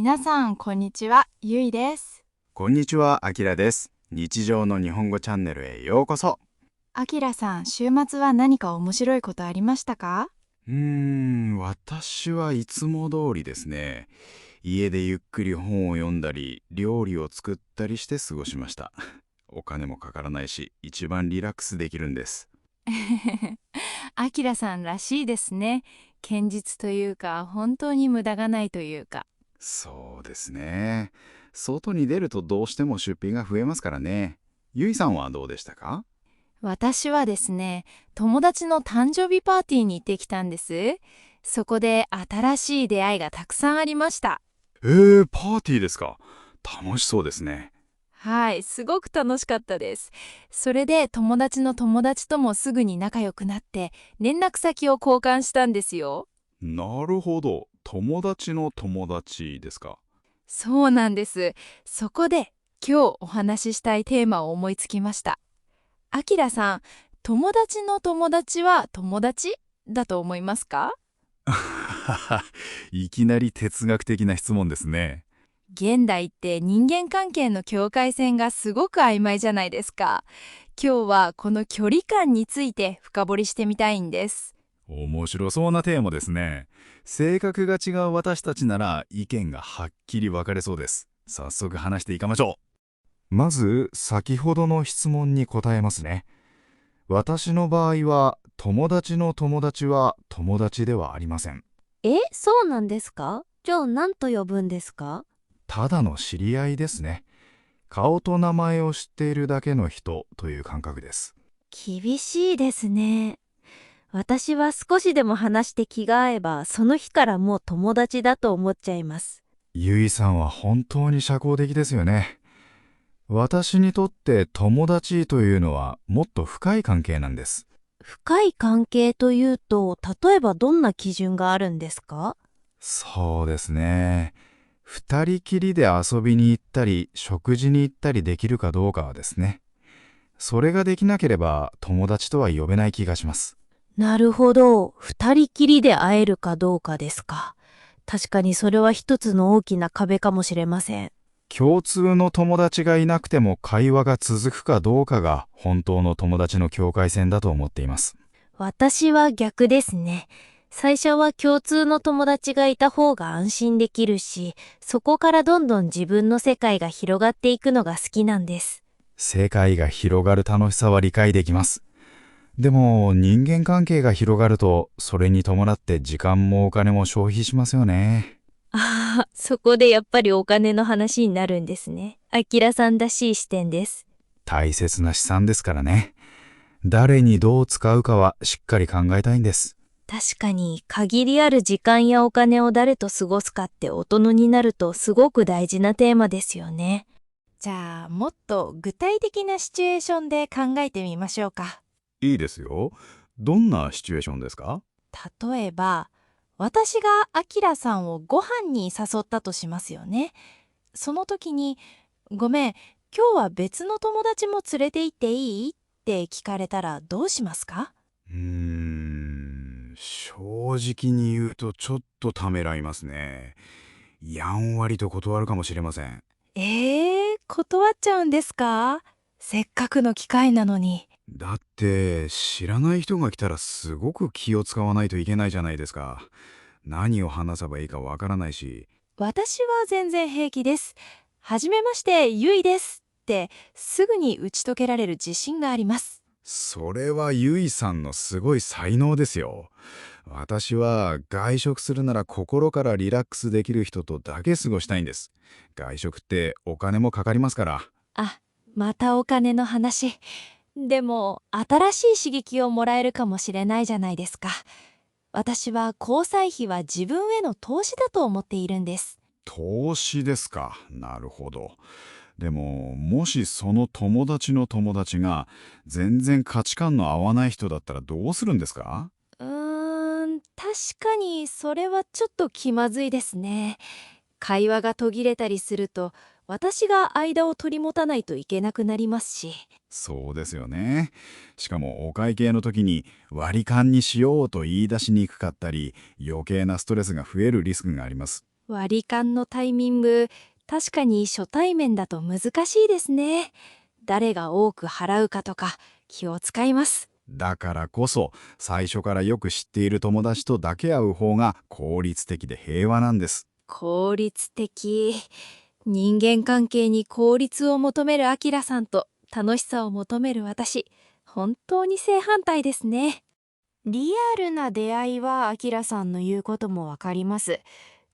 皆さん、こんにちは。ゆいです。こんにちは、あきらです。日常の日本語チャンネルへようこそ。あきらさん、週末は何か面白いことありましたか？私はいつも通りですね。家でゆっくり本を読んだり、料理を作ったりして過ごしました。お金もかからないし、一番リラックスできるんです。あきらさんらしいですね。堅実というか、本当に無駄がないというか。そうですね。外に出るとどうしても出費が増えますからね。ゆいさんはどうでしたか？私はですね、友達の誕生日パーティーに行ってきたんです。そこで新しい出会いがたくさんありました。パーティーですか？楽しそうですね。はい、すごく楽しかったです。それで友達の友達ともすぐに仲良くなって、連絡先を交換したんですよ。なるほど。友達の友達ですか？そうなんです。そこで今日お話ししたいテーマを思いつきました。あきらさん、友達の友達は友達だと思いますか？いきなり哲学的な質問ですね。現代って人間関係の境界線がすごく曖昧じゃないですか。今日はこの距離感について深掘りしてみたいんです。面白そうなテーマですね。性格が違う私たちなら意見がはっきり分かれそうです。早速話していきましょう。まず、先ほどの質問に答えますね。私の場合は、友達の友達は友達ではありません。そうなんですか？じゃあ何と呼ぶんですか？ただの知り合いですね。顔と名前を知っているだけの人という感覚です。厳しいですね。私は少しでも話して気が合えば、その日からもう友達だと思っちゃいます。ゆいさんは本当に社交的ですよね。私にとって友達というのはもっと深い関係なんです。深い関係というと、例えばどんな基準があるんですか？そうですね。二人きりで遊びに行ったり食事に行ったりできるかどうかはですね。それができなければ友達とは呼べない気がします。なるほど。二人きりで会えるかどうかですか。確かにそれは一つの大きな壁かもしれません。共通の友達がいなくても会話が続くかどうかが本当の友達の境界線だと思っています。私は逆ですね。最初は共通の友達がいた方が安心できるし、そこからどんどん自分の世界が広がっていくのが好きなんです。世界が広がる楽しさは理解できます。でも人間関係が広がるとそれに伴って時間もお金も消費しますよね。ああ、そこでやっぱりお金の話になるんですね。あきらさんらしい視点です。大切な資産ですからね。誰にどう使うかはしっかり考えたいんです。確かに限りある時間やお金を誰と過ごすかって大人になるとすごく大事なテーマですよね。じゃあ、もっと具体的なシチュエーションで考えてみましょうか。いいですよ。どんなシチュエーションですか？例えば、私があきらさんをご飯に誘ったとしますよね。その時に、ごめん、今日は別の友達も連れて行っていいって聞かれたらどうしますか？正直に言うとちょっとためらいますね。やんわりと断るかもしれません。断っちゃうんですか？せっかくの機会なのに。だって知らない人が来たらすごく気を使わないといけないじゃないですか。何を話せばいいかわからないし。私は全然平気です。はじめまして、ゆいですってすぐに打ち解けられる自信があります。それはゆいさんのすごい才能ですよ。私は外食するなら心からリラックスできる人とだけ過ごしたいんです。外食ってお金もかかりますから。あ、またお金の話。でも、新しい刺激をもらえるかもしれないじゃないですか。私は交際費は自分への投資だと思っているんです。投資ですか。なるほど。でも、もしその友達の友達が全然価値観の合わない人だったらどうするんですか？確かにそれはちょっと気まずいですね。会話が途切れたりすると、私が間を取り持たないといけなくなりますし。そうですよね。しかもお会計の時に割り勘にしようと言い出しにくかったり、余計なストレスが増えるリスクがあります。割り勘のタイミング、確かに初対面だと難しいですね。誰が多く払うかとか気を使います。だからこそ、最初からよく知っている友達とだけ会う方が効率的で平和なんです。効率的。人間関係に効率を求めるアキラさんと楽しさを求める私、本当に正反対ですね。リアルな出会いはアキラさんの言うこともわかります。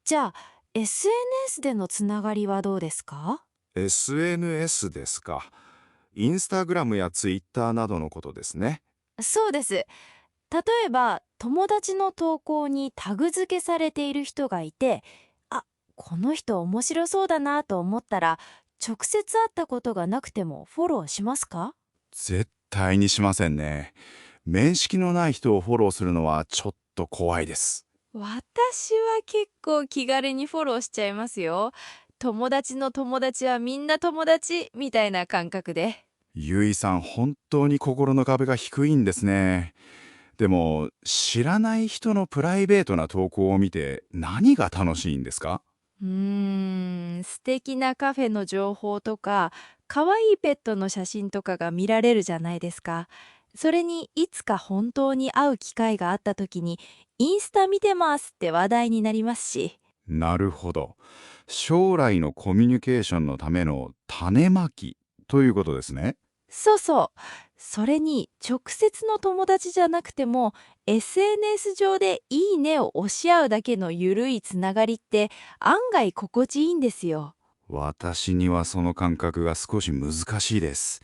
じゃあ SNS でのつながりはどうですか？ SNS ですか。インスタグラムやツイッターなどのことですね。そうです。例えば友達の投稿にタグ付けされている人がいて、あ、この人面白そうだなと思ったら、直接会ったことがなくてもフォローしますか？絶対にしませんね。面識のない人をフォローするのはちょっと怖いです。私は結構気軽にフォローしちゃいますよ。友達の友達はみんな友達みたいな感覚で。ゆいさん、本当に心の壁が低いんですね。でも、知らない人のプライベートな投稿を見て何が楽しいんですか？素敵なカフェの情報とか、可愛いペットの写真とかが見られるじゃないですか。それにいつか本当に会う機会があった時に、インスタ見てますって話題になりますし。なるほど。将来のコミュニケーションのための種まきということですね。そうそう。それに直接の友達じゃなくても SNS 上でいいねを押し合うだけのゆるいつながりって案外心地いいんですよ。私にはその感覚が少し難しいです。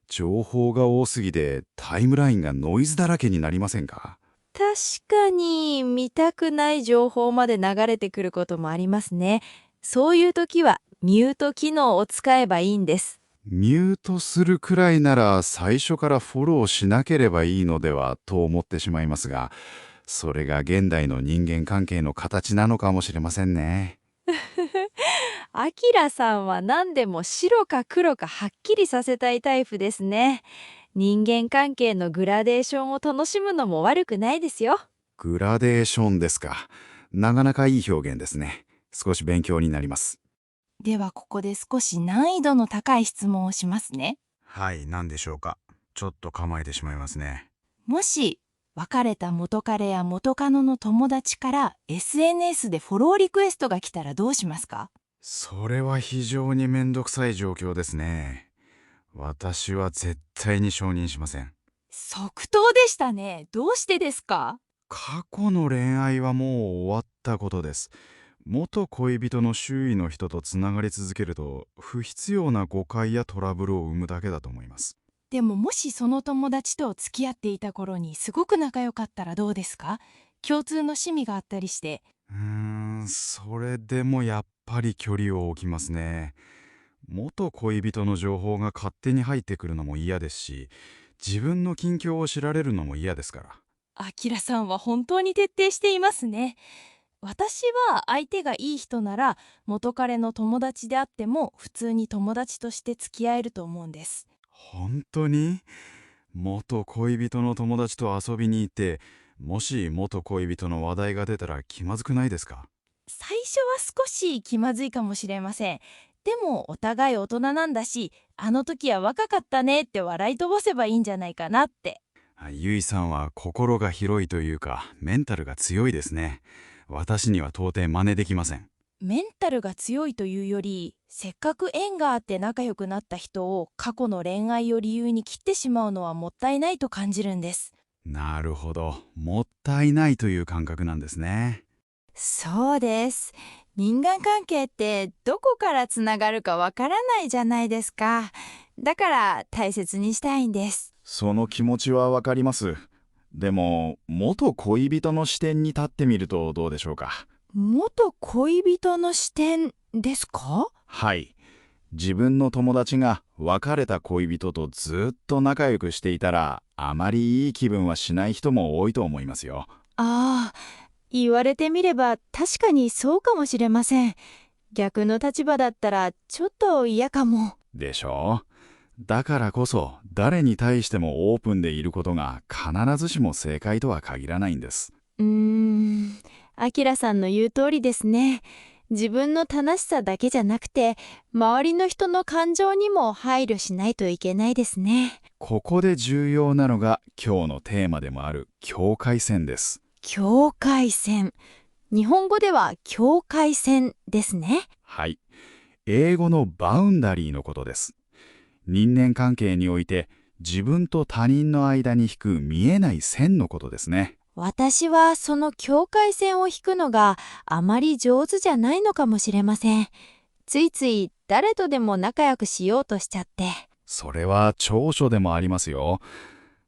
情報が多すぎてタイムラインがノイズだらけになりませんか？確かに見たくない情報まで流れてくることもありますね。そういう時はミュート機能を使えばいいんです。ミュートするくらいなら最初からフォローしなければいいのではと思ってしまいますが、それが現代の人間関係の形なのかもしれませんね。アキラさんは何でも白か黒かはっきりさせたいタイプですね。人間関係のグラデーションを楽しむのも悪くないですよ。グラデーションですか。なかなかいい表現ですね。少し勉強になります。ではここで少し難易度の高い質問をしますね。はい、何でしょうか。ちょっと構えてしまいますね。もし別れた元彼や元カノの友達から SNS でフォローリクエストが来たらどうしますか？それは非常にめんどくさい状況ですね。私は絶対に承認しません。即答でしたね。どうしてですか？過去の恋愛はもう終わったことです。元恋人の周囲の人とつながり続けると不必要な誤解やトラブルを生むだけだと思います。でももしその友達と付き合っていた頃にすごく仲良かったらどうですか？共通の趣味があったりして。それでもやっぱり距離を置きますね。元恋人の情報が勝手に入ってくるのも嫌ですし、自分の近況を知られるのも嫌ですから。アキラさんは本当に徹底していますね。私は相手がいい人なら元彼の友達であっても普通に友達として付き合えると思うんです。本当に？元恋人の友達と遊びに行って、もし元恋人の話題が出たら気まずくないですか？最初は少し気まずいかもしれません。でもお互い大人なんだし、あの時は若かったねって笑い飛ばせばいいんじゃないかなって。ゆいさんは心が広いというか、メンタルが強いですね。私には到底真似できません。メンタルが強いというより、せっかく縁があって仲良くなった人を過去の恋愛を理由に切ってしまうのはもったいないと感じるんです。なるほど。もったいないという感覚なんですね。そうです。人間関係ってどこからつながるかわからないじゃないですか。だから大切にしたいんです。その気持ちはわかります。でも、元恋人の視点に立ってみるとどうでしょうか。元恋人の視点ですか？はい。自分の友達が別れた恋人とずっと仲良くしていたら、あまりいい気分はしない人も多いと思いますよ。ああ、言われてみれば確かにそうかもしれません。逆の立場だったらちょっと嫌かも。でしょう？だからこそ、誰に対してもオープンでいることが必ずしも正解とは限らないんです。アキラさんの言う通りですね。自分の正しさだけじゃなくて、周りの人の感情にも配慮しないといけないですね。ここで重要なのが今日のテーマでもある境界線です。境界線。日本語では境界線ですね。はい。英語のバウンダリーのことです。人間関係において自分と他人の間に引く見えない線のことですね。私はその境界線を引くのがあまり上手じゃないのかもしれません。ついつい誰とでも仲良くしようとしちゃって。それは長所でもありますよ。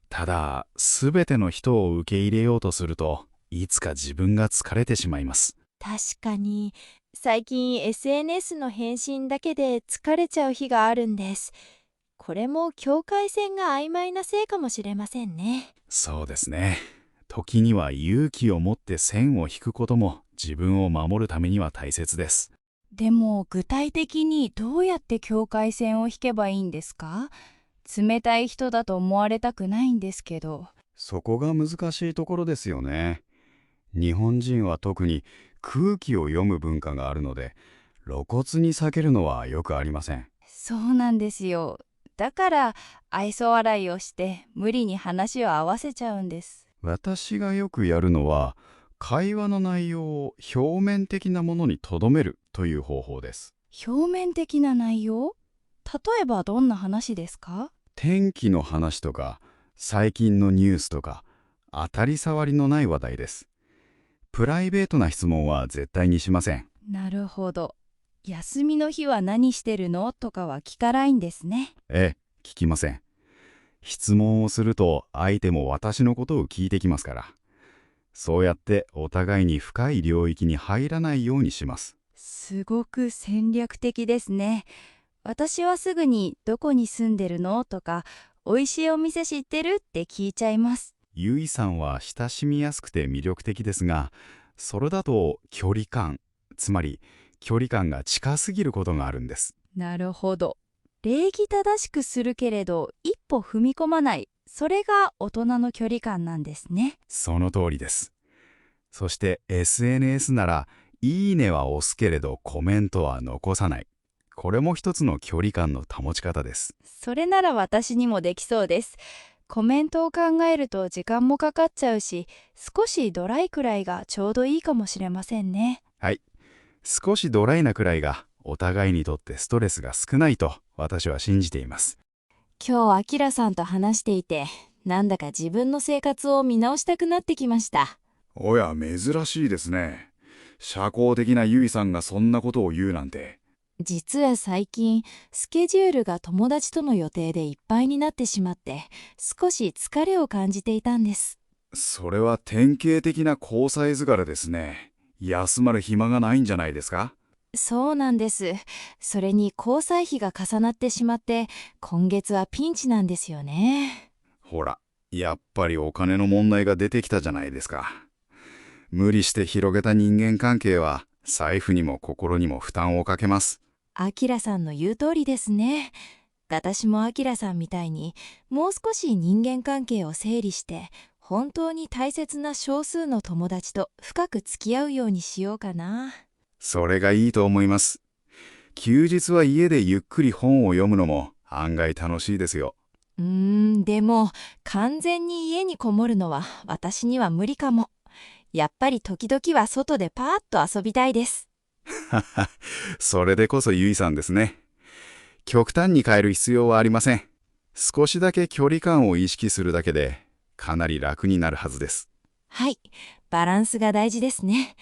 ただ、すべての人を受け入れようとすると、いつか自分が疲れてしまいます。確かに、最近 SNS の返信だけで疲れちゃう日があるんです。これも境界線が曖昧なせいかもしれませんね。そうですね。時には勇気を持って線を引くことも自分を守るためには大切です。でも具体的にどうやって境界線を引けばいいんですか？冷たい人だと思われたくないんですけど。そこが難しいところですよね。日本人は特に空気を読む文化があるので、露骨に避けるのはよくありません。そうなんですよ。だから愛想笑いをして無理に話を合わせちゃうんです。私がよくやるのは、会話の内容を表面的なものにとどめるという方法です。表面的な内容？例えばどんな話ですか？天気の話とか、最近のニュースとか、当たり障りのない話題です。プライベートな質問は絶対にしません。なるほど。休みの日は何してるのとかは聞かないんですね。ええ、聞きません。質問をすると相手も私のことを聞いてきますから。そうやってお互いに深い領域に入らないようにします。すごく戦略的ですね。私はすぐにどこに住んでるのとか、美味しいお店知ってるって聞いちゃいます。ゆいさんは親しみやすくて魅力的ですが、それだと距離感、つまり距離感が近すぎることがあるんです。なるほど。礼儀正しくするけれど一歩踏み込まない。それが大人の距離感なんですね。その通りです。そして SNS なら、いいねは押すけれどコメントは残さない。これも一つの距離感の保ち方です。それなら私にもできそうです。コメントを考えると時間もかかっちゃうし、少しドライくらいがちょうどいいかもしれませんね。はい。少しドライなくらいがお互いにとってストレスが少ないと私は信じています。今日、あきらさんと話していて、なんだか自分の生活を見直したくなってきました。おや、珍しいですね。社交的なゆいさんがそんなことを言うなんて。実は最近、スケジュールが友達との予定でいっぱいになってしまって、少し疲れを感じていたんです。それは典型的な交際疲れですね。休まる暇がないんじゃないですか？そうなんです。それに交際費が重なってしまって、今月はピンチなんですよね。ほら、やっぱりお金の問題が出てきたじゃないですか。無理して広げた人間関係は財布にも心にも負担をかけます。あきらさんの言う通りですね。私もあきらさんみたいに、もう少し人間関係を整理して、本当に大切な少数の友達と深く付き合うようにしようかな。それがいいと思います。休日は家でゆっくり本を読むのも案外楽しいですよ。でも完全に家にこもるのは私には無理かも。やっぱり時々は外でパーッと遊びたいです。それでこそゆいさんですね。極端に変える必要はありません。少しだけ距離感を意識するだけでかなり楽になるはずです。はい、バランスが大事ですね。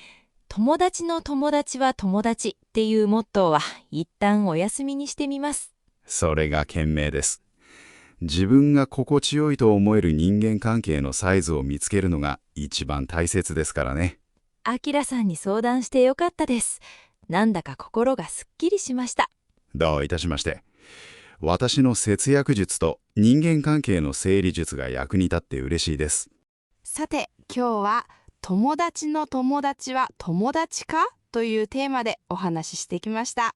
友達の友達は友達っていうモットーは一旦お休みにしてみます。それが賢明です。自分が心地よいと思える人間関係のサイズを見つけるのが一番大切ですからね。あきらさんに相談してよかったです。なんだか心がすっきりしました。どういたしまして。私の節約術と人間関係の整理術が役に立って嬉しいです。さて今日は友達の友達は友達かというテーマでお話ししてきました。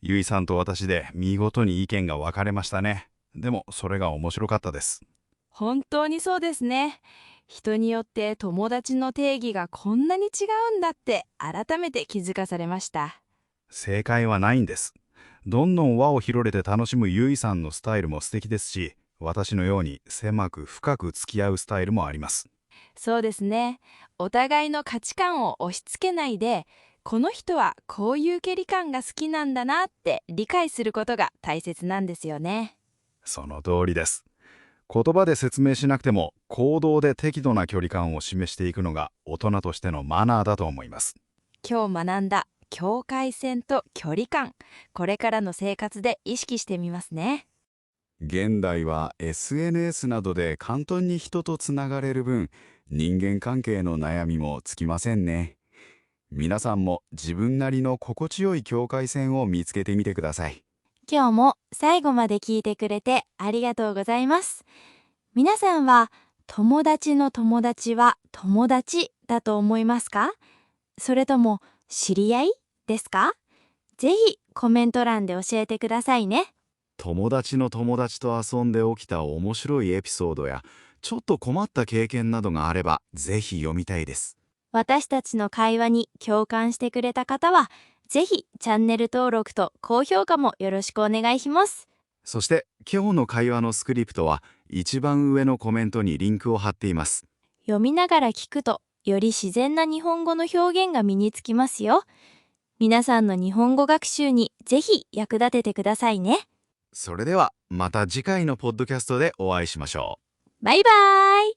ゆいさんと私で見事に意見が分かれましたね。でもそれが面白かったです。本当にそうですね。人によって友達の定義がこんなに違うんだって改めて気づかされました。正解はないんです。どんどん輪を広げて楽しむゆいさんのスタイルも素敵ですし、私のように狭く深く付き合うスタイルもあります。そうですね。お互いの価値観を押し付けないで、この人はこういう距離感が好きなんだなって理解することが大切なんですよね。その通りです。言葉で説明しなくても行動で適度な距離感を示していくのが大人としてのマナーだと思います。今日学んだ境界線と距離感、これからの生活で意識してみますね。現代は SNS などで簡単に人とつながれる分、人間関係の悩みもつきませんね。皆さんも自分なりの心地よい境界線を見つけてみてください。今日も最後まで聞いてくれてありがとうございます。皆さんは友達の友達は友達だと思いますか？それとも知り合いですか？ぜひコメント欄で教えてくださいね。友達の友達と遊んで起きた面白いエピソードやちょっと困った経験などがあればぜひ読みたいです。私たちの会話に共感してくれた方は、ぜひチャンネル登録と高評価もよろしくお願いします。そして今日の会話のスクリプトは一番上のコメントにリンクを貼っています。読みながら聞くと、より自然な日本語の表現が身につきますよ。皆さんの日本語学習にぜひ役立ててくださいね。それではまた次回のポッドキャストでお会いしましょう。バイバーイ。